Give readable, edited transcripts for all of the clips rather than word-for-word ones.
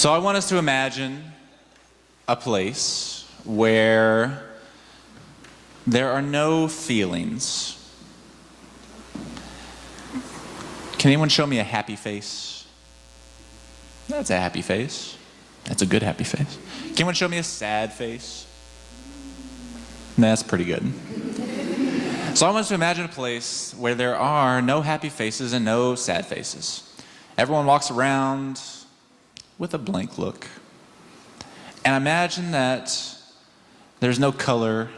So I want us to imagine a place where there are no feelings. Can anyone show me a happy face? That's a happy face. That's a good happy face. Can anyone show me a sad face? That's pretty good. So I want us to imagine a place where there are no happy faces and no sad faces. Everyone walks around with a blank look. And imagine that there's no color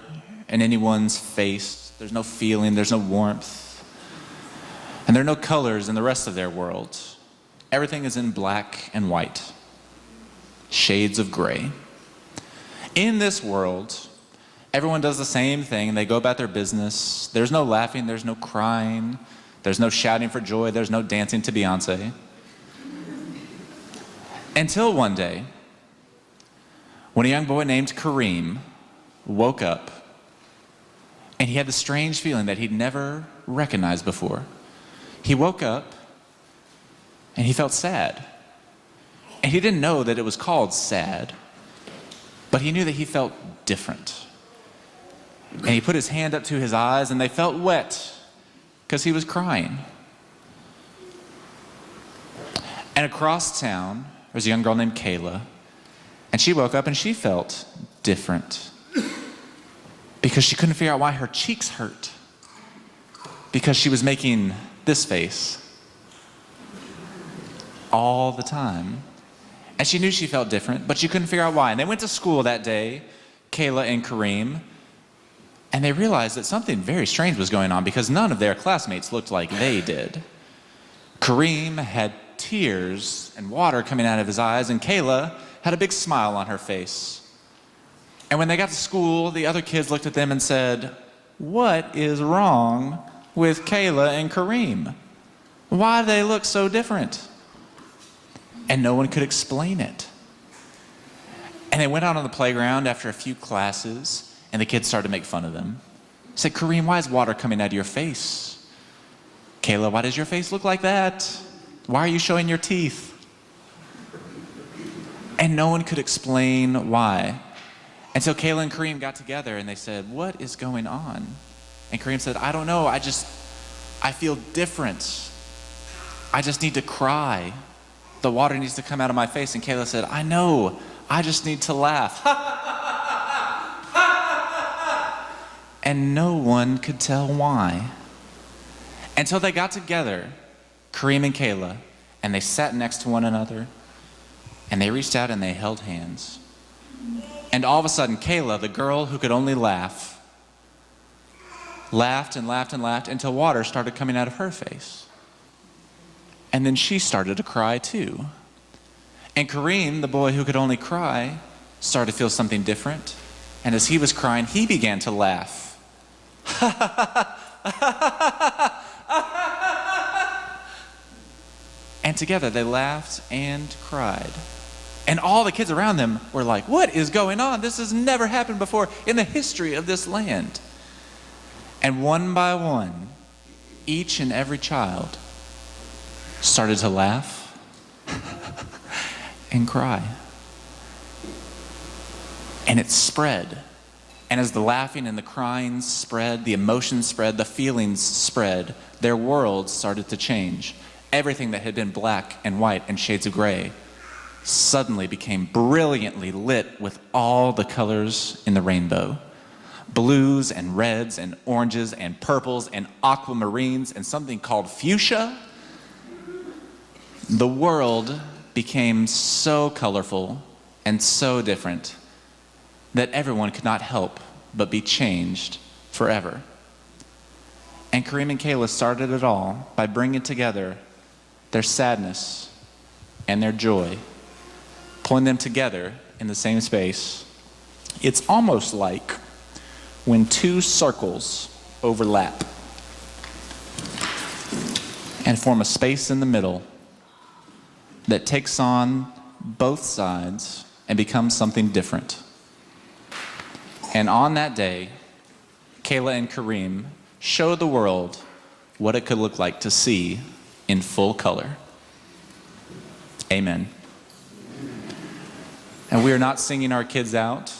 in anyone's face. There's no feeling, there's no warmth. And there are no colors in the rest of their world. Everything is in black and white, shades of gray. In this world, everyone does the same thing. They go about their business. There's no laughing, there's no crying, there's no shouting for joy, there's no dancing to Beyonce. Until one day, when a young boy named Kareem woke up, and he had the strange feeling that he'd never recognized before. He woke up, and he felt sad. And he didn't know that it was called sad, but he knew that he felt different. And he put his hand up to his eyes, and they felt wet because he was crying. And across town, there was a young girl named Kayla, and she woke up and she felt different because she couldn't figure out why her cheeks hurt, because she was making this face all the time. And she knew she felt different, but she couldn't figure out why. And they went to school that day, Kayla and Kareem, and they realized that something very strange was going on because none of their classmates looked like they did. Kareem had tears and water coming out of his eyes, and Kayla had a big smile on her face. And when they got to school, the other kids looked at them and said, "What is wrong with Kayla and Kareem? Why do they look so different?" And no one could explain it. And they went out on the playground after a few classes, and the kids started to make fun of them. They said, "Kareem, why is water coming out of your face? Kayla, why does your face look like that? Why are you showing your teeth?" And no one could explain why. And so Kayla and Kareem got together and they said, "What is going on?" And Kareem said, "I don't know, I feel different. I just need to cry. The water needs to come out of my face." And Kayla said, "I know, I just need to laugh." And no one could tell why. Until they got together, Kareem and Kayla, and they sat next to one another, and they reached out and they held hands. And all of a sudden, Kayla, the girl who could only laugh, laughed and laughed and laughed until water started coming out of her face. And then she started to cry too. And Kareem, the boy who could only cry, started to feel something different. And as he was crying, he began to laugh. And together they laughed and cried. And all the kids around them were like, "What is going on? This has never happened before in the history of this land." And one by one, each and every child started to laugh and cry. And it spread. And as the laughing and the crying spread, the emotions spread, the feelings spread, their worlds started to change. Everything that had been black and white and shades of gray suddenly became brilliantly lit with all the colors in the rainbow. Blues and reds and oranges and purples and aquamarines and something called fuchsia. The world became so colorful and so different that everyone could not help but be changed forever. And Kareem and Kayla started it all by bringing together their sadness and their joy, pulling them together in the same space. It's almost like when two circles overlap and form a space in the middle that takes on both sides and becomes something different. And on that day, Kayla and Kareem showed the world what it could look like to see in full color. Amen. And we are not singing our kids out.